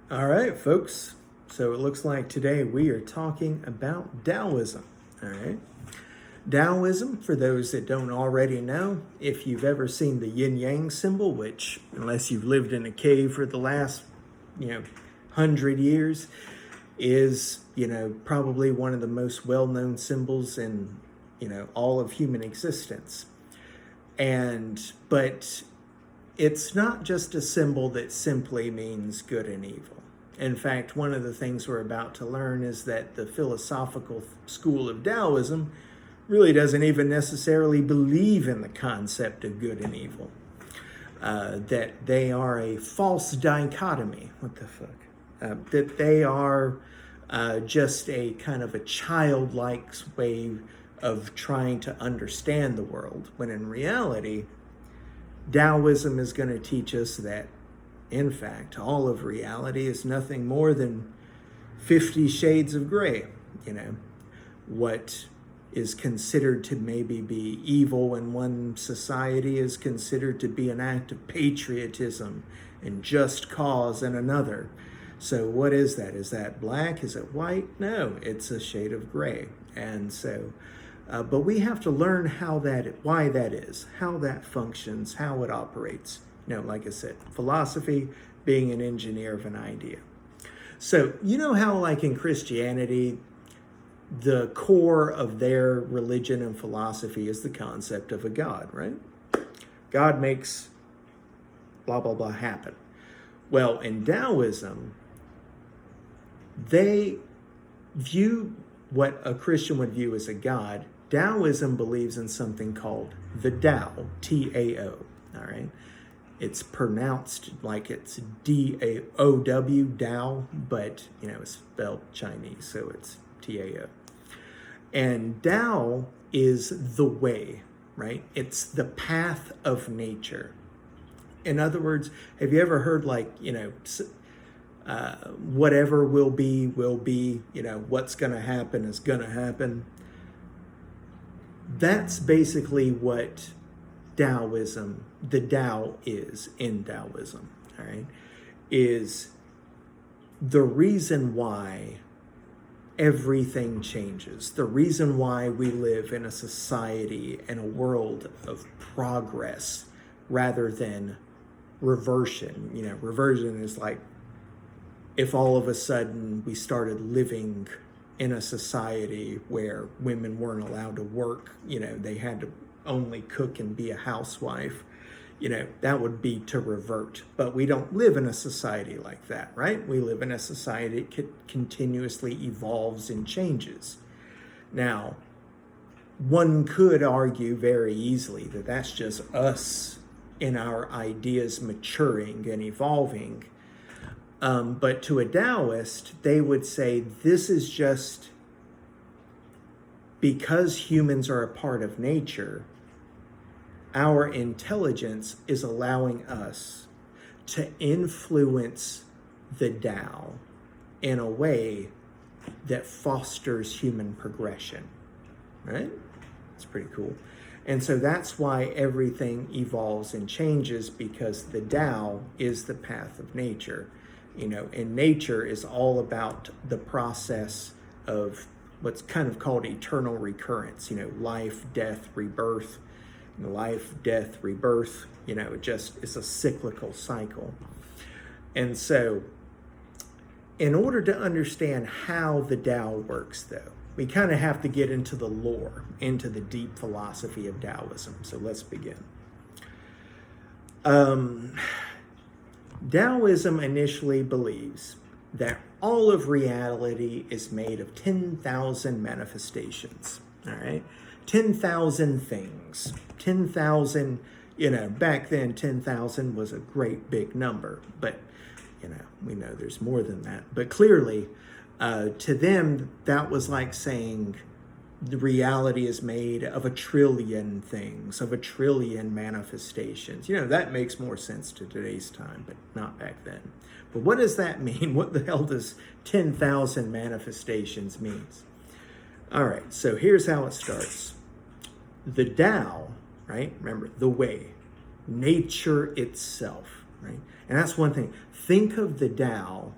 All right, folks. So it looks like today we are talking about Taoism. All right. Taoism, for those that don't already know, if you've ever seen the yin yang symbol, which, unless you've lived in a cave for the last, 100 years, is, probably one of the most well known symbols in, all of human existence. But it's not just a symbol that simply means good and evil. In fact, one of the things we're about to learn is that the philosophical school of Taoism really doesn't even necessarily believe in the concept of good and evil. That they are a false dichotomy. What the fuck? That they are just a kind of a childlike way of trying to understand the world, when in reality, Taoism is going to teach us that, in fact, all of reality is nothing more than 50 shades of gray. What is considered to maybe be evil in one society is considered to be an act of patriotism and just cause in another. So what is that? Is that black? Is it white? No, it's a shade of gray. And so, but we have to learn why that is, how that functions, how it operates. Like I said, philosophy being an engineer of an idea. So, how like in Christianity, the core of their religion and philosophy is the concept of a God, right? God makes blah, blah, blah happen. Well, in Taoism, they view what a Christian would view as a God. Taoism believes in something called the Tao, T-A-O, all right? It's pronounced like it's D-A-O-W, Tao, but, it's spelled Chinese, so it's T-A-O. And Tao is the way, right? It's the path of nature. In other words, have you ever heard whatever will be, what's going to happen is going to happen? That's basically what Taoism, the Tao is in Taoism, all right, is the reason why everything changes, the reason why we live in a society and a world of progress rather than reversion. Reversion is like if all of a sudden we started living in a society where women weren't allowed to work, they had to only cook and be a housewife, that would be to revert. But we don't live in a society like that, right? We live in a society that continuously evolves and changes. Now, one could argue very easily that that's just us in our ideas maturing and evolving. But to a Taoist, they would say this is just because humans are a part of nature. Our intelligence is allowing us to influence the Tao in a way that fosters human progression, right? It's pretty cool. And so that's why everything evolves and changes, because the Tao is the path of nature. And nature is all about the process of what's kind of called eternal recurrence, life, death, rebirth. Life, death, rebirth, it's a cyclical cycle. And so in order to understand how the Tao works, though, we kind of have to get into the lore, into the deep philosophy of Taoism. So let's begin. Taoism initially believes that all of reality is made of 10,000 manifestations, all right? 10,000 things. 10,000, back then 10,000 was a great big number, but, we know there's more than that. But clearly, to them, that was like saying the reality is made of 1 trillion things, of 1 trillion manifestations. That makes more sense to today's time, but not back then. But what does that mean? What the hell does 10,000 manifestations means? All right, so here's how it starts. The Tao, right? Remember, the way, nature itself, right? And that's one thing. Think of the Tao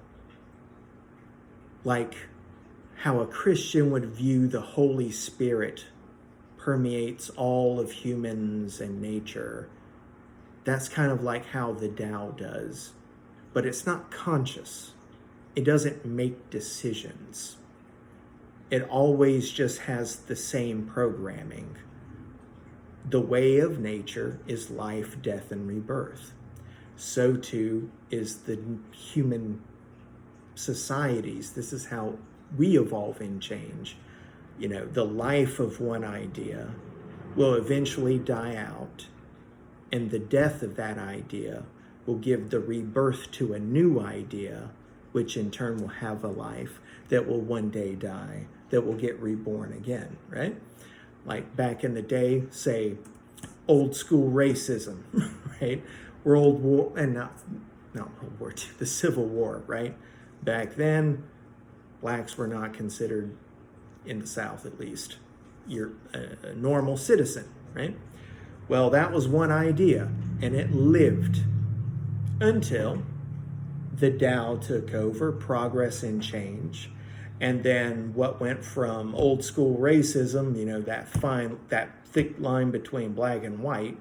like how a Christian would view the Holy Spirit permeates all of humans and nature. That's kind of like how the Tao does, but it's not conscious. It doesn't make decisions. It always just has the same programming. The way of nature is life, death, and rebirth. So too is the human societies. This is how we evolve and change. The life of one idea will eventually die out, and the death of that idea will give the rebirth to a new idea, which in turn will have a life that will one day die, that will get reborn again, right? Like back in the day, say, old school racism, right? World War, and not World War II, the Civil War, right? Back then, blacks were not considered, in the South at least, you're a normal citizen, right? Well, that was one idea, and it lived until the Tao took over, progress and change. And then what went from old school racism, that thick line between black and white,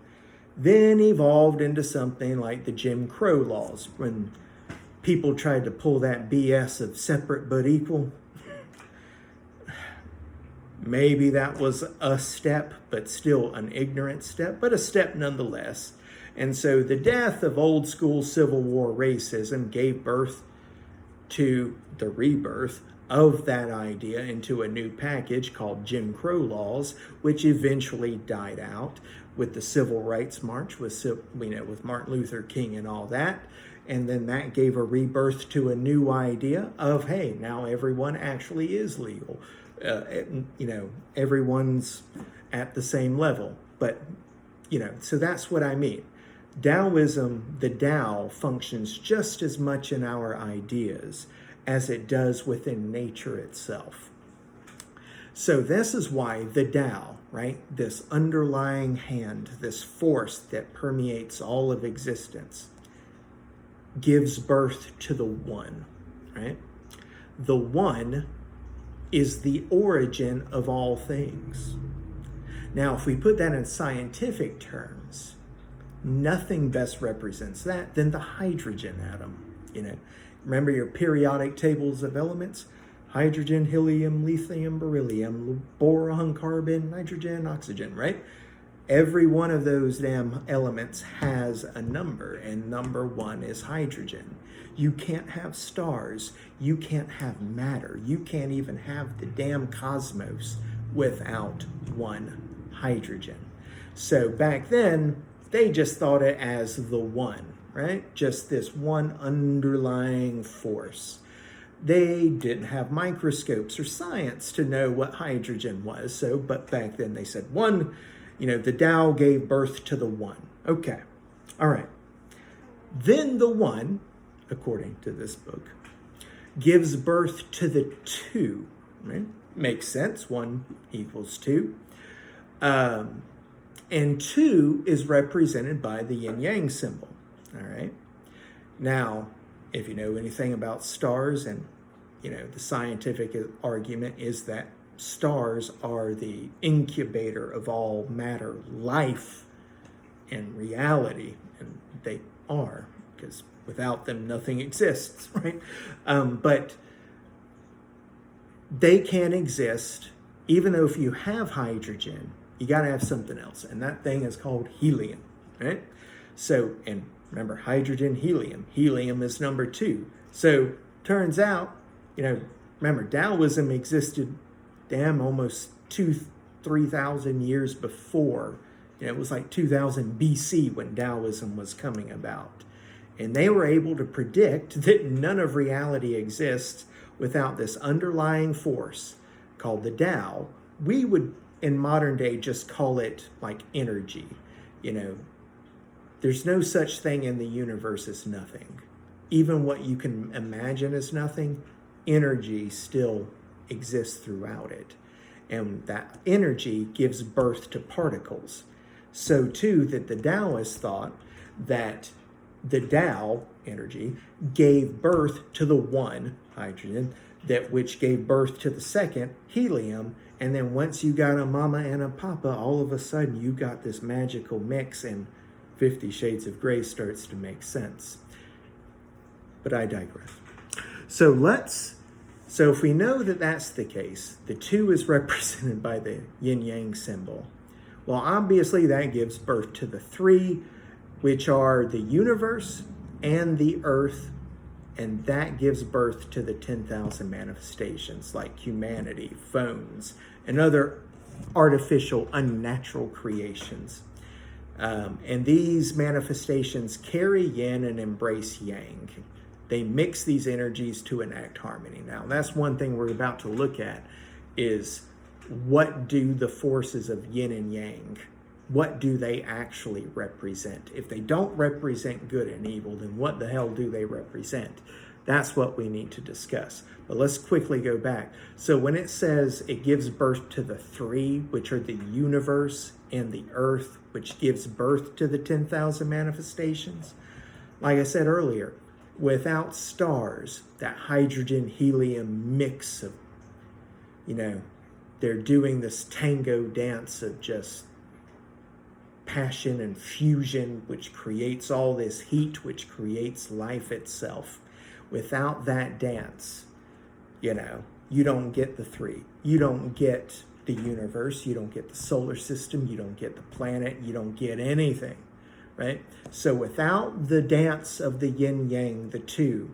then evolved into something like the Jim Crow laws, when people tried to pull that BS of separate but equal. Maybe that was a step, but still an ignorant step, but a step nonetheless. And so the death of old school Civil War racism gave birth to the rebirth of that idea into a new package called Jim Crow laws, which eventually died out with the Civil Rights March, with Martin Luther King and all that. And then that gave a rebirth to a new idea of, hey, now everyone actually is legal. Everyone's at the same level. But, so that's what I mean. Taoism, the Tao, functions just as much in our ideas as it does within nature itself. So this is why the Tao, right, this underlying hand, this force that permeates all of existence, gives birth to the One, right? The One is the origin of all things. Now, if we put that in scientific terms, nothing best represents that than the hydrogen atom. Remember your periodic tables of elements? Hydrogen, helium, lithium, beryllium, boron, carbon, nitrogen, oxygen, right? Every one of those damn elements has a number, and number 1 is hydrogen. You can't have stars. You can't have matter. You can't even have the damn cosmos without one hydrogen. So back then, they just thought it as the one, right? Just this one underlying force. They didn't have microscopes or science to know what hydrogen was. But back then they said one, the Tao gave birth to the one. Okay, all right. Then the one, according to this book, gives birth to the two, right? Makes sense, 1 equals 2. And 2 is represented by the yin-yang symbol, all right? Now, if you know anything about stars, and, the scientific argument is that stars are the incubator of all matter, life, and reality, and they are, because without them, nothing exists, right? But they can exist, even though if you have hydrogen, you got to have something else, and that thing is called helium, right? So, and remember, hydrogen, helium. Helium is number 2. So, turns out, remember, Taoism existed, almost 3,000 years before. It was like 2000 BC when Taoism was coming about. And they were able to predict that none of reality exists without this underlying force called the Tao. We would, in modern day, just call it like energy. There's no such thing in the universe as nothing. Even what you can imagine as nothing, energy still exists throughout it. And that energy gives birth to particles. So too that the Taoists thought that the Tao energy gave birth to the one, hydrogen, that which gave birth to the second, helium. And then once you got a mama and a papa, all of a sudden you got this magical mix, and 50 Shades of Grey starts to make sense. But I digress. So if we know that that's the case, the 2 is represented by the yin-yang symbol. Well, obviously that gives birth to the 3, which are the universe and the earth, and that gives birth to the 10,000 manifestations like humanity, phones, and other artificial, unnatural creations. And these manifestations carry yin and embrace yang. They mix these energies to enact harmony. Now, that's one thing we're about to look at, is what do the forces of yin and yang, what do they actually represent? If they don't represent good and evil, then what the hell do they represent? That's what we need to discuss. But let's quickly go back. So when it says it gives birth to the 3, which are the universe and the earth, which gives birth to the 10,000 manifestations, like I said earlier, without stars, that hydrogen helium mix of, they're doing this tango dance of just passion and fusion, which creates all this heat, which creates life itself. Without that dance, you don't get the 3. You don't get the universe. You don't get the solar system. You don't get the planet. You don't get anything, right? So without the dance of the yin yang, the 2,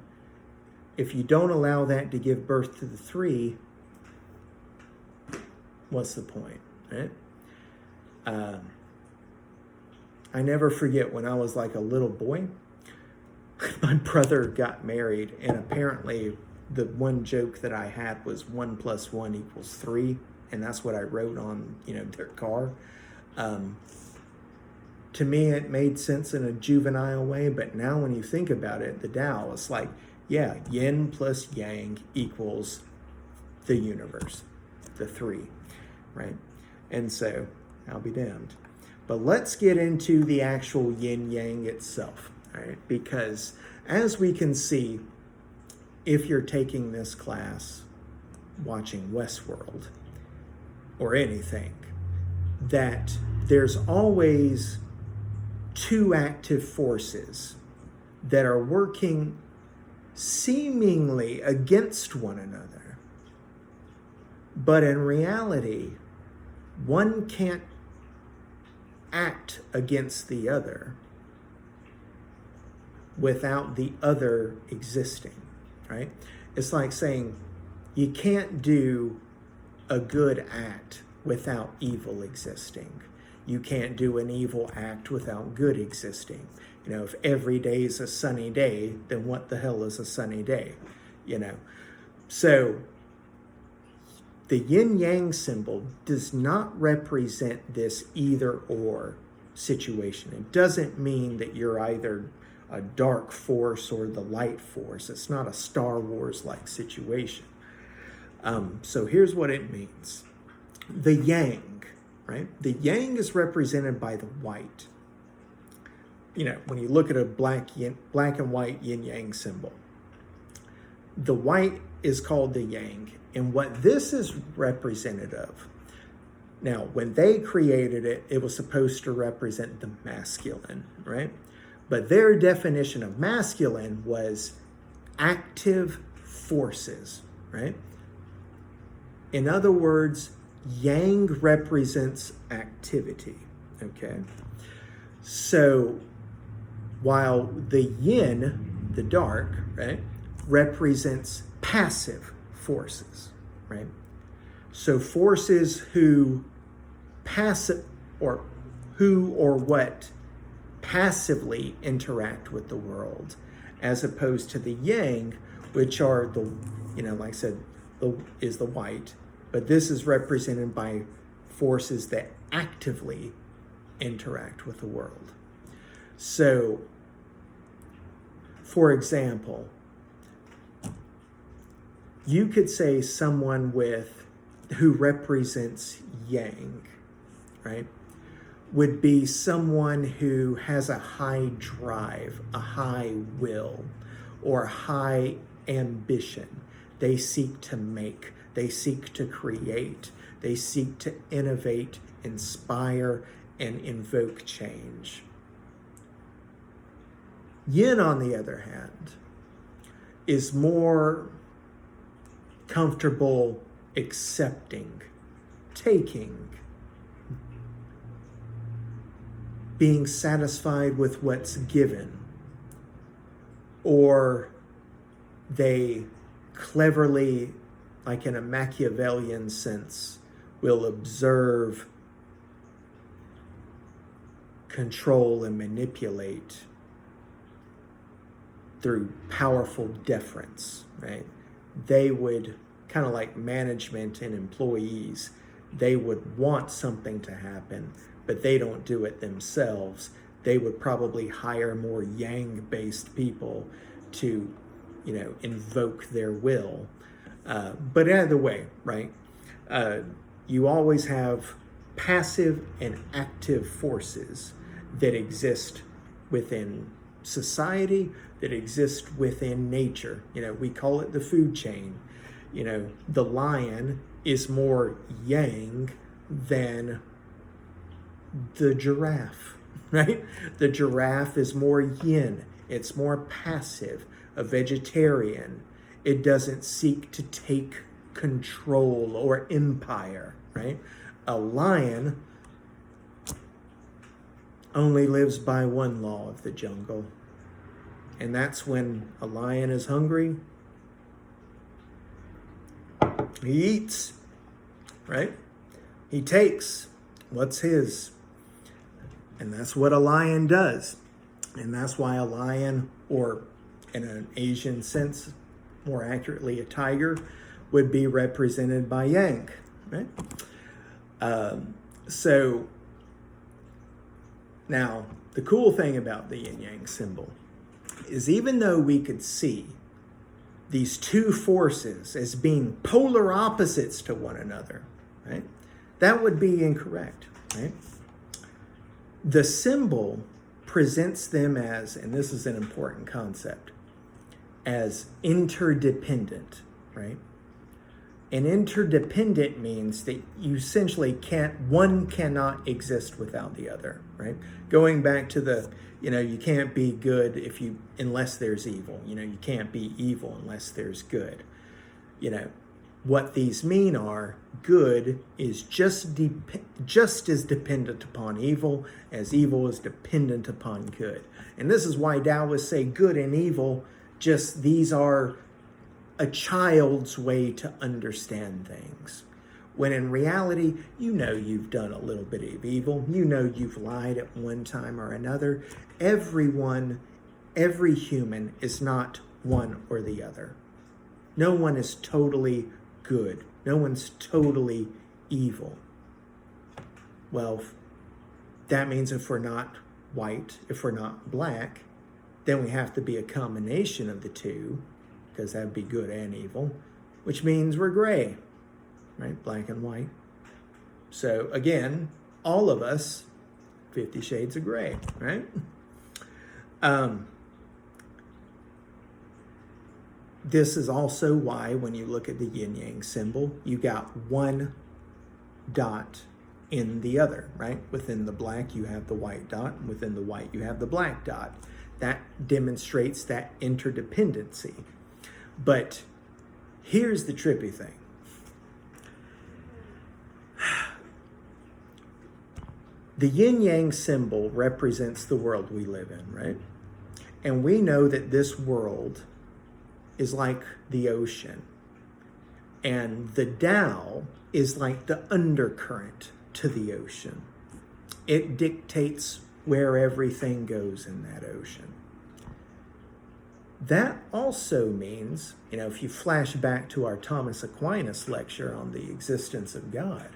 if you don't allow that to give birth to the 3, what's the point, right? I never forget when I was like a little boy, my brother got married, and apparently the one joke that I had was 1 + 1 = 3, and that's what I wrote on, their car. To me, it made sense in a juvenile way, but now when you think about it, the Tao, it's like, yeah, yin plus yang equals the universe, the 3, right? And so, I'll be damned. But let's get into the actual yin-yang itself, right? Because as we can see, if you're taking this class, watching Westworld, or anything, that there's always 2 active forces that are working seemingly against one another. But in reality, one can't act against the other without the other existing, right? It's like saying you can't do a good act without evil existing. You can't do an evil act without good existing. If every day is a sunny day, then what the hell is a sunny day? So the yin-yang symbol does not represent this either-or situation. It doesn't mean that you're either a dark force or the light force. It's not a Star Wars-like situation. So here's what it means. The yang, right? The yang is represented by the white. When you look at a black and white yin-yang symbol, the white is called the yang. And what this is representative of, now, when they created it, it was supposed to represent the masculine, right? But their definition of masculine was active forces, right? In other words, yang represents activity, okay? So while the yin, the dark, right, represents passive forces, right? So forces who what passively interact with the world, as opposed to the yang, which are the, like I said, is the white, but this is represented by forces that actively interact with the world. So, for example, you could say someone who represents yang, right, would be someone who has a high drive, a high will, or high ambition. They seek to make, they seek to create, they seek to innovate, inspire, and invoke change. Yin, on the other hand, is more comfortable accepting, taking, being satisfied with what's given, or they cleverly, like in a Machiavellian sense, will observe, control, and manipulate through powerful deference, right? They would, kind of like management and employees, they would want something to happen, but they don't do it themselves. They would probably hire more yang-based people to, invoke their will. But either way, right? You always have passive and active forces that exist within society, that exist within nature. We call it the food chain. The lion is more yang than the giraffe, right? The giraffe is more yin. It's more passive, a vegetarian. It doesn't seek to take control or empire, right? A lion only lives by one law of the jungle. And that's when a lion is hungry, he eats, right? He takes what's his. And that's what a lion does. And that's why a lion, or in an Asian sense, more accurately a tiger, would be represented by yang, right? So now the cool thing about the yin-yang symbol is, even though we could see these two forces as being polar opposites to one another, right? That would be incorrect, right? The symbol presents them as, and this is an important concept, as interdependent, right? And interdependent means that you essentially one cannot exist without the other, right? Going back to the, you can't be good unless there's evil. You can't be evil unless there's good. What these mean are, good is just as dependent upon evil as evil is dependent upon good. And this is why Taoists say good and evil, these are a child's way to understand things. When in reality, you've done a little bit of evil. You've lied at one time or another. Every human is not one or the other. No one is totally good. No one's totally evil. Well, that means if we're not white, if we're not black, then we have to be a combination of the two, because that'd be good and evil, which means we're gray, right? Black and white. So again, all of us, 50 shades of gray, right? This is also why when you look at the yin-yang symbol, you got one dot in the other, right? Within the black, you have the white dot, and within the white, you have the black dot. That demonstrates that interdependency. But here's the trippy thing. The yin-yang symbol represents the world we live in, right? And we know that this world is like the ocean. And the Tao is like the undercurrent to the ocean. It dictates where everything goes in that ocean. That also means, if you flash back to our Thomas Aquinas lecture on the existence of God,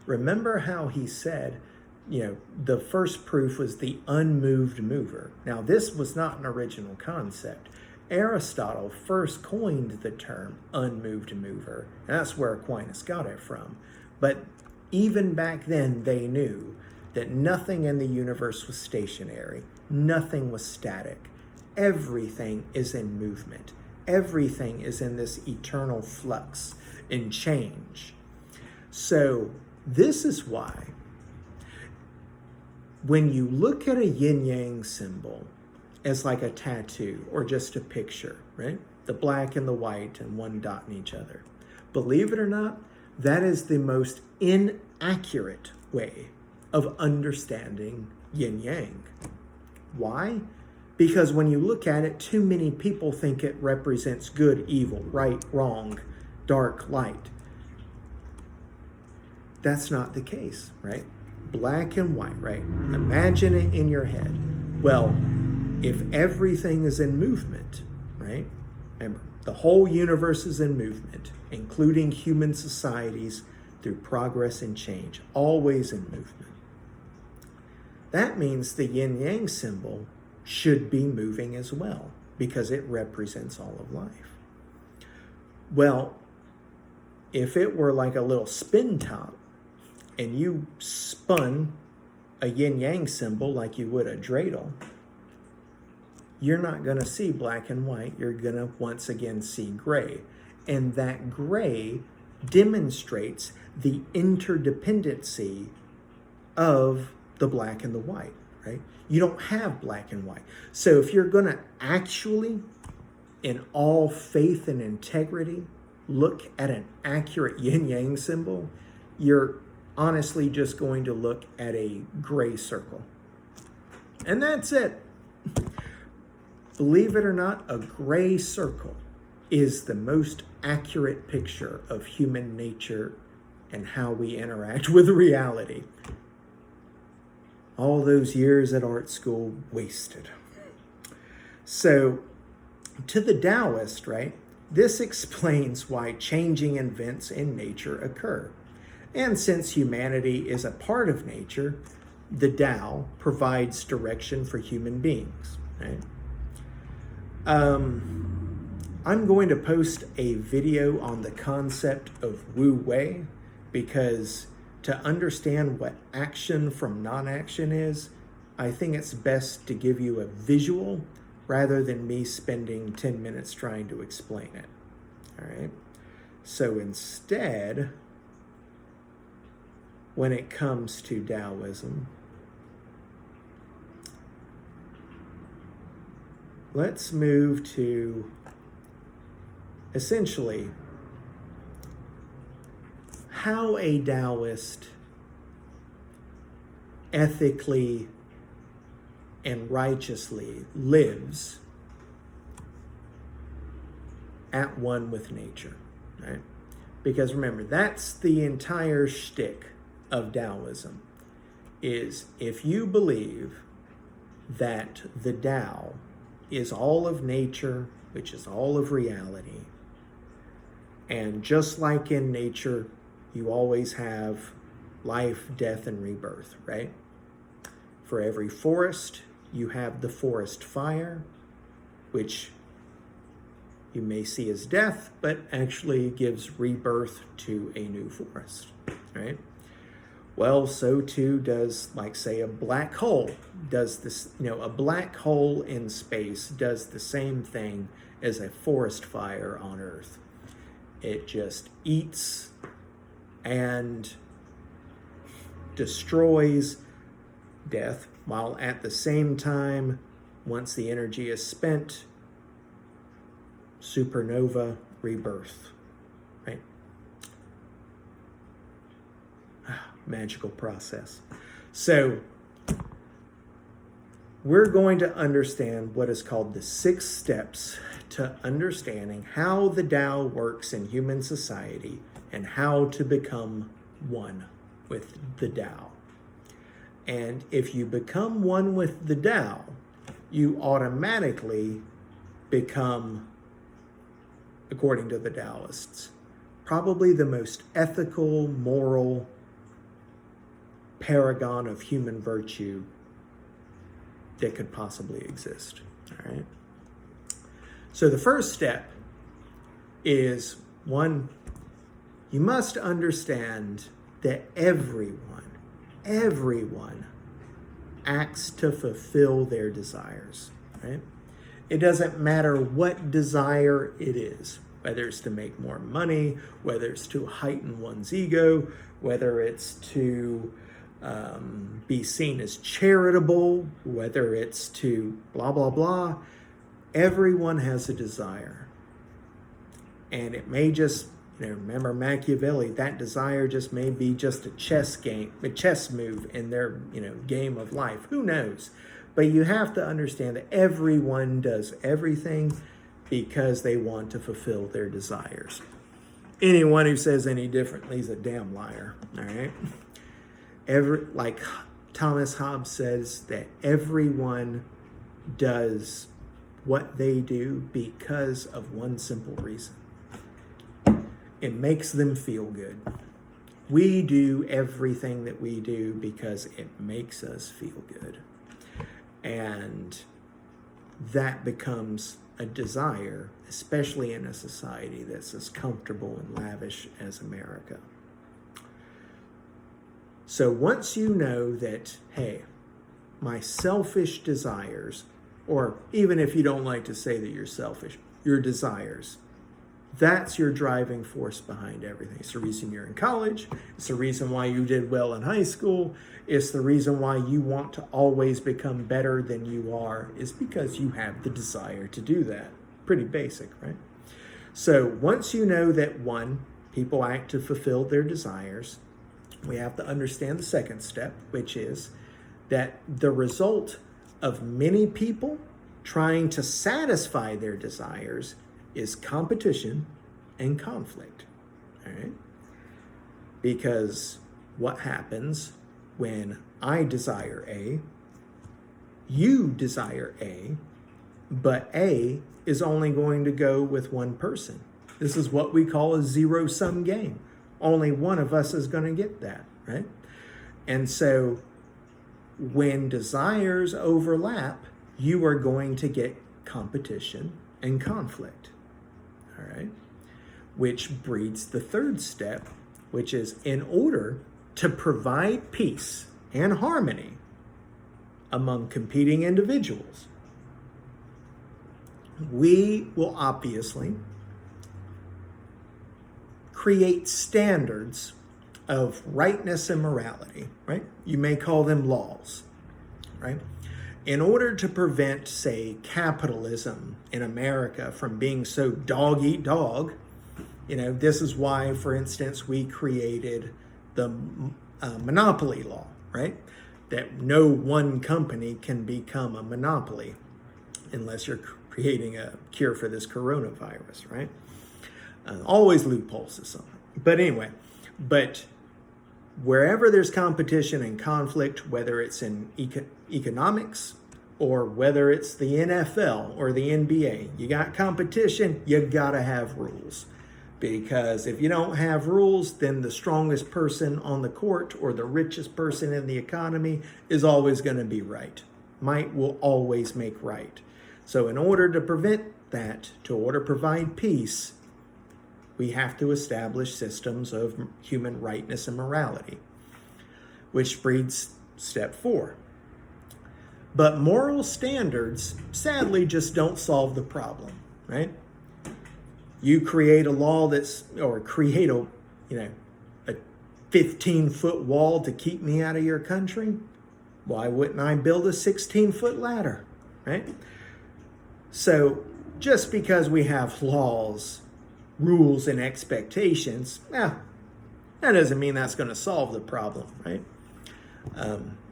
remember how he said, the first proof was the unmoved mover. Now, this was not an original concept. Aristotle first coined the term unmoved mover, and that's where Aquinas got it from. But even back then, they knew that nothing in the universe was stationary, nothing was static. Everything is in movement. Everything is in this eternal flux and change. So this is why when you look at a yin-yang symbol as like a tattoo or just a picture, right? The black and the white and one dot in each other. Believe it or not, that is the most inaccurate way of understanding yin-yang. Why? Because when you look at it, too many people think it represents good, evil, right, wrong, dark, light. That's not the case, right? Black and white, right? Imagine it in your head. Well, if everything is in movement, right? Remember, the whole universe is in movement, including human societies through progress and change, always in movement. That means the yin-yang symbol should be moving as well because it represents all of life. Well, if it were like a little spin top and you spun a yin-yang symbol like you would a dreidel, you're not going to see black and white. You're going to once again see gray. And that gray demonstrates the interdependency of the black and the white, right? You don't have black and white. So if you're going to actually, in all faith and integrity, look at an accurate yin-yang symbol, you're honestly just going to look at a gray circle. And that's it. Believe it or not, a gray circle is the most accurate picture of human nature and how we interact with reality. All those years at art school wasted. So, to the Taoist, right, this explains why changing events in nature occur. And since humanity is a part of nature, the Tao provides direction for human beings, right? I'm going to post a video on the concept of Wu Wei because to understand what action from non-action is, I think it's best to give you a visual rather than me spending 10 minutes trying to explain it. All right. So instead, when it comes to Taoism, let's move to essentially how a Taoist ethically and righteously lives at one with nature, right? Because remember, that's the entire shtick of Taoism, is if you believe that the Tao is all of nature, which is all of reality, and just like in nature, you always have life, death, and rebirth, right? For every forest, you have the forest fire, which you may see as death, but actually gives rebirth to a new forest, right? Well, so too does, like, say, a black hole does this, a black hole in space does the same thing as a forest fire on Earth. It just eats and destroys death, while at the same time, once the energy is spent, supernova, rebirth, right? Magical process. So we're going to understand what is called the 6 steps to understanding how the Tao works in human society and how to become one with the Tao. And if you become one with the Tao, you automatically become, according to the Taoists, probably the most ethical, moral paragon of human virtue that could possibly exist. All right. So the first step is, one, you must understand that everyone everyone acts to fulfill their desires, right? It doesn't matter what desire it is, whether it's to make more money, whether it's to heighten one's ego, whether it's to be seen as charitable, whether it's to blah, blah, blah. Everyone has a desire. And it may just, remember Machiavelli, that desire just may be just a chess move in their, game of life. Who knows? But you have to understand that everyone does everything because they want to fulfill their desires. Anyone who says any differently is a damn liar, all right? Like Thomas Hobbes says, that everyone does what they do because of one simple reason. It makes them feel good. We do everything that we do because it makes us feel good. And that becomes a desire, especially in a society that's as comfortable and lavish as America. So once you know that, hey, my selfish desires, or even if you don't like to say that you're selfish, your desires, that's your driving force behind everything. It's the reason you're in college. It's the reason why you did well in high school. It's the reason why you want to always become better than you are, is because you have the desire to do that. Pretty basic, right? So once you know that, one, people act to fulfill their desires, we have to understand the second step, which is that the result of many people trying to satisfy their desires is competition and conflict, all right? Because what happens when I desire A, you desire A, but A is only going to go with one person. This is what we call a zero-sum game. Only one of us is going to get that, right? And so when desires overlap, you are going to get competition and conflict, all right? Which breeds the third step, which is, in order to provide peace and harmony among competing individuals, we will obviously create standards of rightness and morality, right? You may call them laws, right? In order to prevent, say, capitalism in America from being so dog eat dog, this is why, for instance, we created the monopoly law, right? That no one company can become a monopoly unless you're creating a cure for this coronavirus, right? Always loopholes to something. But anyway, wherever there's competition and conflict, whether it's in economics or whether it's the NFL or the NBA, you got competition, you gotta have rules. Because if you don't have rules, then the strongest person on the court or the richest person in the economy is always gonna be right. Might will always make right. So in order to prevent that, provide peace, we have to establish systems of human rightness and morality, which breeds step 4. But moral standards, sadly, just don't solve the problem, right? You create a law create a 15-foot wall to keep me out of your country. Why wouldn't I build a 16-foot ladder, right? So just because we have laws, rules, and expectations, that doesn't mean that's going to solve the problem, right?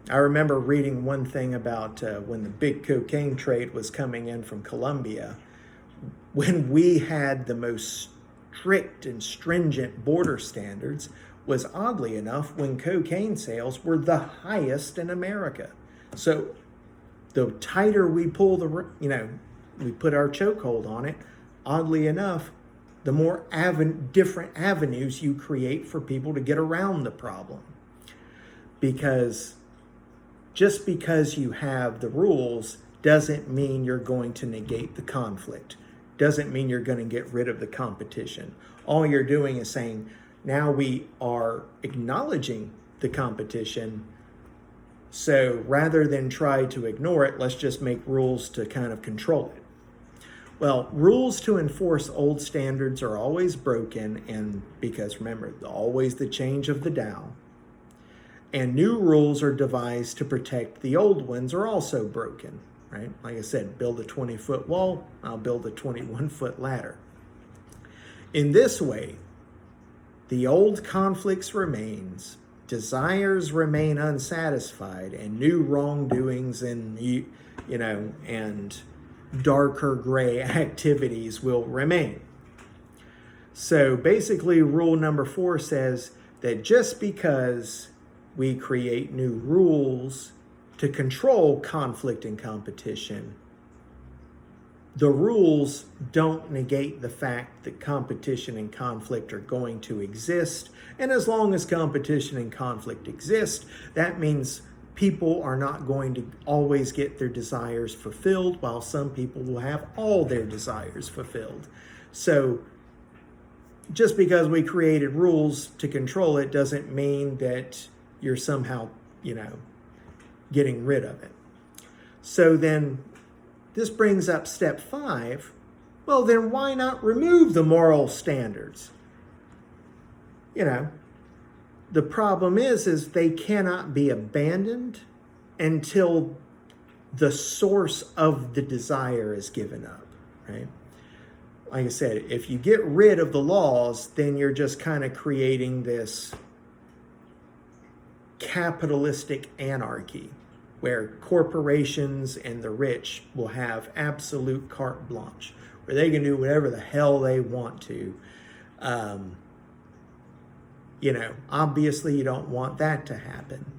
I remember reading one thing about when the big cocaine trade was coming in from Colombia, when we had the most strict and stringent border standards, was oddly enough when cocaine sales were the highest in America. So the tighter we pull we put our chokehold on it, oddly enough, the more different avenues you create for people to get around the problem. Because just because you have the rules doesn't mean you're going to negate the conflict. Doesn't mean you're going to get rid of the competition. All you're doing is saying, now we are acknowledging the competition, So rather than try to ignore it, let's just make rules to kind of control it. Well, rules to enforce old standards are always broken, and because remember, always the change of the Tao. And new rules are devised to protect the old ones are also broken, right? Like I said, build a 20-foot wall, I'll build a 21-foot ladder. In this way, the old conflicts remains, desires remain unsatisfied, and new wrongdoings and and darker gray activities will remain. So basically, rule number 4 says that just because we create new rules to control conflict and competition, the rules don't negate the fact that competition and conflict are going to exist. And as long as competition and conflict exist, that means people are not going to always get their desires fulfilled, while some people will have all their desires fulfilled. So just because we created rules to control it doesn't mean that you're somehow, getting rid of it. So then this brings up step 5. Well, then why not remove the moral standards? The problem is they cannot be abandoned until the source of the desire is given up, right? Like I said, if you get rid of the laws, then you're just kind of creating this capitalistic anarchy where corporations and the rich will have absolute carte blanche, where they can do whatever the hell they want to. Obviously you don't want that to happen.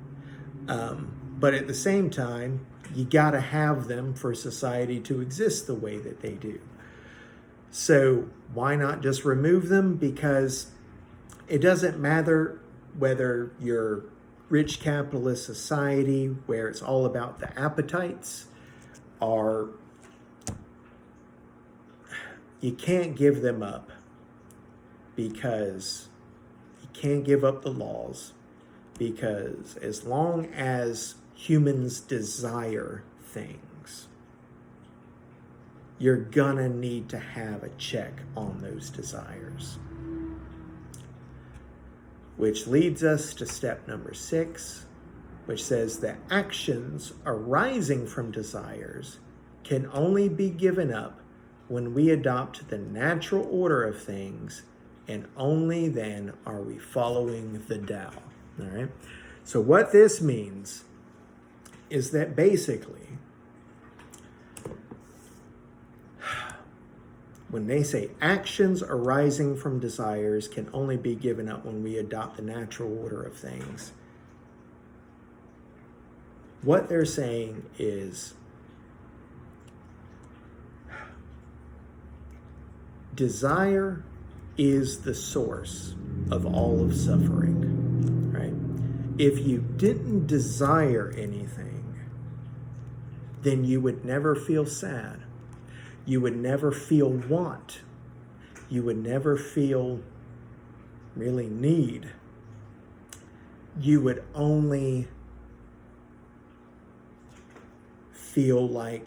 But at the same time, you got to have them for society to exist the way that they do. So why not just remove them? Because it doesn't matter whether you're rich capitalist society where it's all about the appetites, or you can't give them up, because you can't give up the laws, because as long as humans desire things, you're gonna need to have a check on those desires. Which leads us to step number 6, which says that actions arising from desires can only be given up when we adopt the natural order of things, and only then are we following the Tao. All right? So what this means is that basically, when they say actions arising from desires can only be given up when we adopt the natural order of things, what they're saying is desire is the source of all of suffering, right? If you didn't desire anything, then you would never feel sad. You would never feel want. You would never feel really need. You would only feel like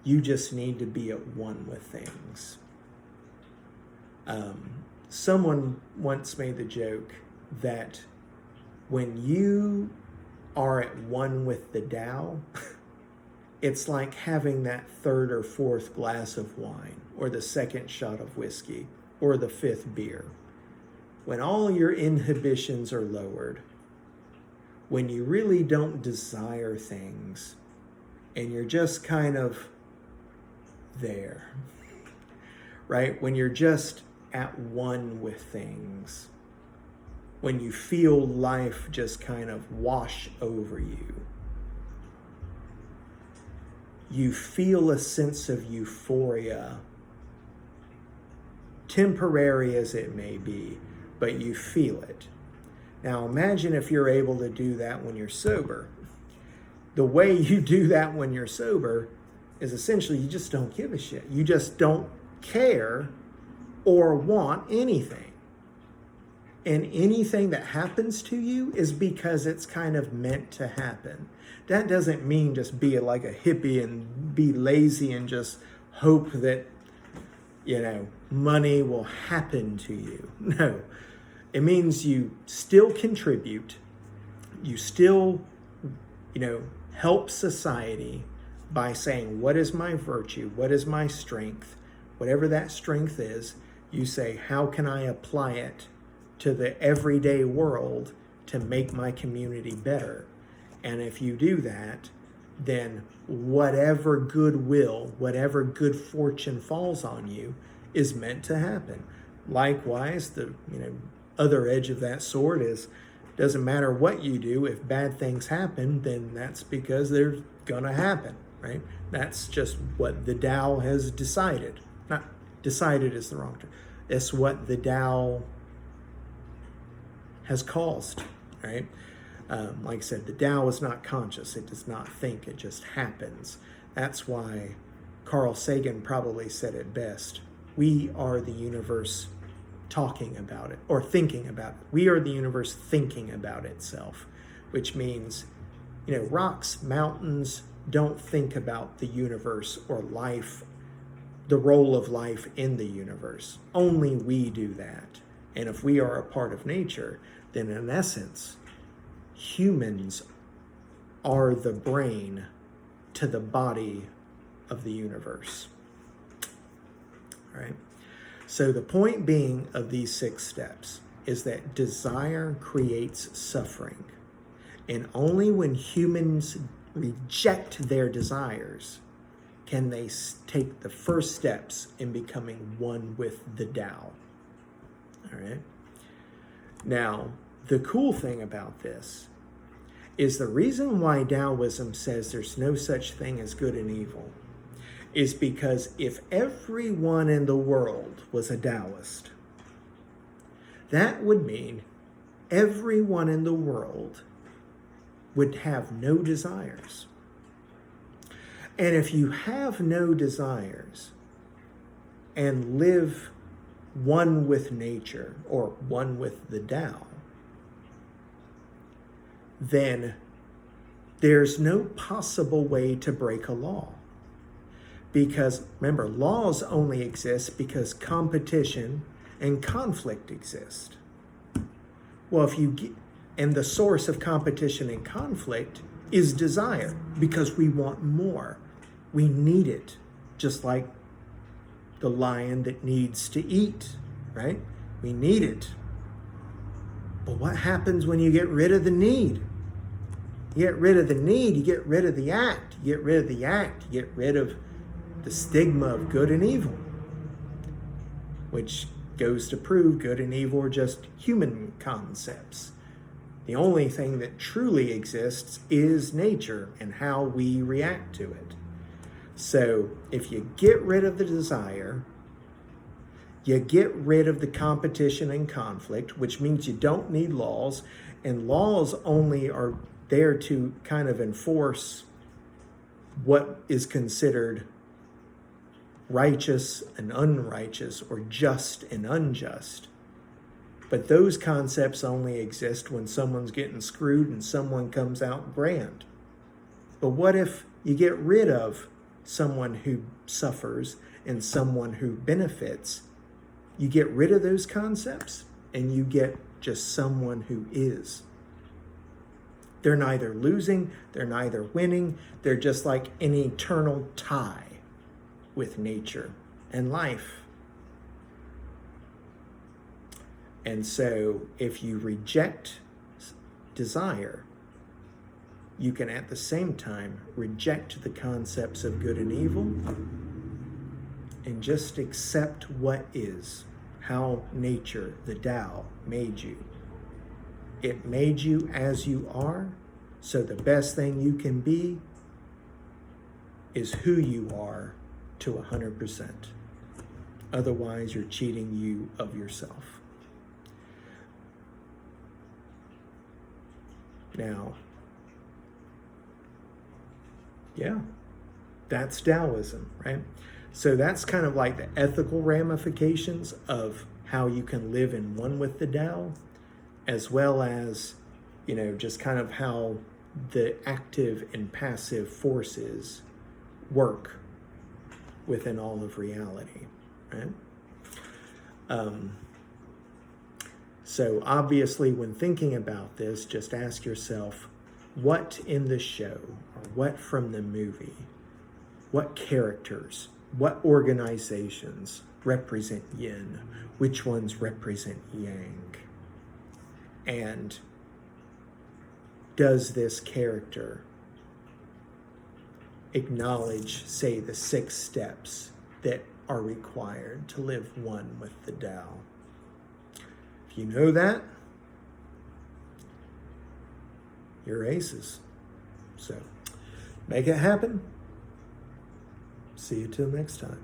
you just need to be at one with things. Someone once made the joke that when you are at one with the Tao, it's like having that 3rd or 4th glass of wine, or the 2nd shot of whiskey, or the 5th beer. When all your inhibitions are lowered, when you really don't desire things, and you're just kind of there, right? When you're just at one with things, when you feel life just kind of wash over you, you feel a sense of euphoria, temporary as it may be, but you feel it. Now imagine if you're able to do that when you're sober. The way you do that when you're sober is essentially you just don't give a shit. You just don't care or want anything. And anything that happens to you is because it's kind of meant to happen. That doesn't mean just be like a hippie and be lazy and just hope that, money will happen to you. No, it means you still contribute. You still, help society by saying, what is my virtue? What is my strength? Whatever that strength is, you say, how can I apply it to the everyday world to make my community better? And if you do that, then whatever goodwill, whatever good fortune falls on you is meant to happen. Likewise, the other edge of that sword is, doesn't matter what you do, if bad things happen, then that's because they're gonna happen, right? That's just what the Tao has decided. Not decided is the wrong term. It's what the Tao has caused, right? Like I said, the Tao is not conscious. It does not think. It just happens. That's why Carl Sagan probably said it best. We are the universe talking about it or thinking about it. We are the universe thinking about itself, which means, rocks, mountains don't think about the universe or life, the role of life in the universe. Only we do that. And if we are a part of nature, then in essence, humans are the brain to the body of the universe. All right? So the point being of these 6 steps is that desire creates suffering. And only when humans reject their desires can they take the first steps in becoming one with the Tao. All right? Now, the cool thing about this is the reason why Taoism says there's no such thing as good and evil is because if everyone in the world was a Taoist, that would mean everyone in the world would have no desires. And if you have no desires and live one with nature or one with the Tao, then there's no possible way to break a law. Because remember, laws only exist because competition and conflict exist. Well, and the source of competition and conflict is desire, because we want more. We need it, just like the lion that needs to eat, right? We need it. But what happens when you get rid of the need? You get rid of the need, you get rid of the act. You get rid of the act, you get rid of the stigma of good and evil, which goes to prove good and evil are just human concepts. The only thing that truly exists is nature and how we react to it. So if you get rid of the desire, you get rid of the competition and conflict, which means you don't need laws, and laws only are there to kind of enforce what is considered righteous and unrighteous, or just and unjust. But those concepts only exist when someone's getting screwed and someone comes out grand. But what if you get rid of someone who suffers and someone who benefits? You get rid of those concepts and you get just someone who is. They're neither losing, they're neither winning, they're just like an eternal tie with nature and life. And so if you reject desire, you can at the same time reject the concepts of good and evil and just accept what is, how nature, the Tao, made you. It made you as you are, so the best thing you can be is who you are to 100%. Otherwise, you're cheating you of yourself. Now, yeah, that's Taoism, right? So that's kind of like the ethical ramifications of how you can live in one with the Tao. as well as, just kind of how the active and passive forces work within all of reality, right? So obviously, when thinking about this, just ask yourself, what in the show, or what from the movie, what characters, what organizations represent yin, which ones represent yang? And does this character acknowledge, say, the 6 steps that are required to live one with the Tao? If you know that, you're aces. So make it happen. See you till next time.